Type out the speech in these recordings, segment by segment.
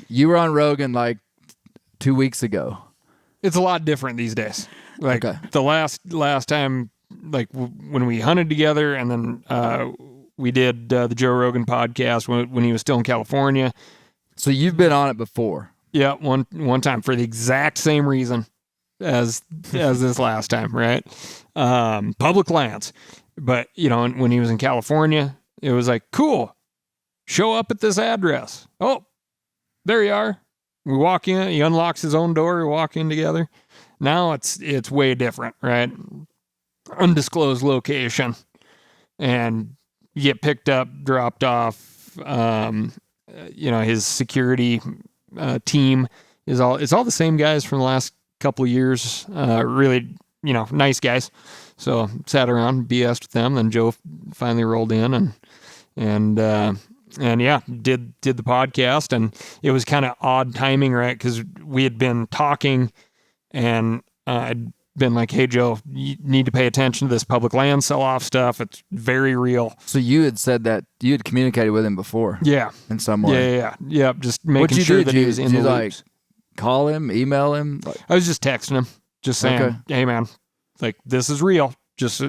You were on Rogan like 2 weeks ago. It's a lot different these days. Like the last time, like when we hunted together, and then we did the Joe Rogan podcast when he was still in California. So you've been on it before. Yeah, one time for the exact same reason as this last time, right? Public lands. But, you know, when he was in California, it was like, cool, show up at this address. Oh, there you are. We walk in, he unlocks his own door, we walk in together. Now it's way different, right? Undisclosed location. And you get picked up, dropped off. You know, his security team it's all the same guys from the last couple of years. Really, you know, nice guys. So sat around, BS'd with them. Then Joe finally rolled in and yeah, did the podcast. And it was kind of odd timing, right? Because we had been talking, and I'd been like, "Hey, Joe, you need to pay attention to this public land sell-off stuff. It's very real." So you had said that you had communicated with him before, yeah, in some way. Yeah. Just making sure that he was in the loops. Like call him, email him. I was just texting him, just saying, "Hey, man, like this is real. Just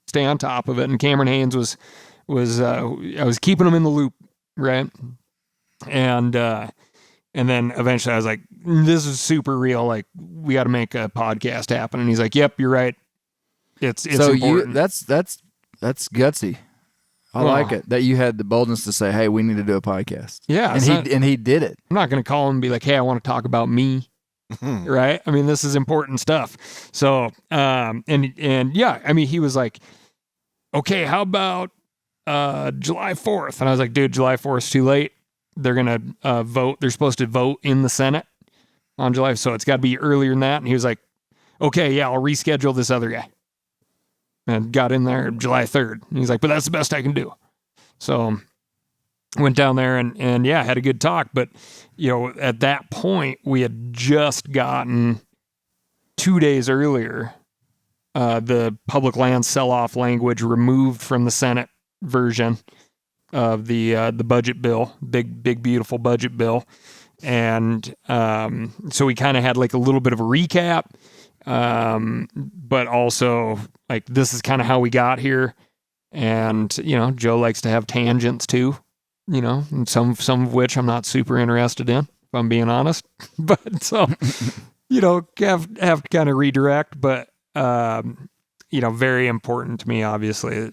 stay on top of it." And Cameron Haynes was I was keeping him in the loop, right? And then eventually I was like, "This is super real. Like, we got to make a podcast happen." And he's like, "Yep, you're right. It's so important." That's gutsy. I like it that you had the boldness to say, "Hey, we need to do a podcast." Yeah, and he did it. I'm not going to call him and be like, "Hey, I want to talk about me." Right? I mean, this is important stuff. So, and yeah, I mean, he was like, "Okay, how about July 4th?" And I was like, "Dude, July 4th is too late. They're going to vote. They're supposed to vote in the Senate on July. So it's got to be earlier than that." And he was like, "Okay, yeah, I'll reschedule this other guy." And got in there July 3rd. And he's like, "But that's the best I can do." So went down there and yeah, had a good talk. But, you know, at that point, we had just gotten 2 days earlier the public land sell-off language removed from the Senate version of the budget bill, big beautiful budget bill. And so we kind of had like a little bit of a recap, but also like this is kind of how we got here. And, you know, Joe likes to have tangents too, you know, and some of which I'm not super interested in, if I'm being honest. But so, you know, have to kind of redirect, but you know, very important to me, obviously,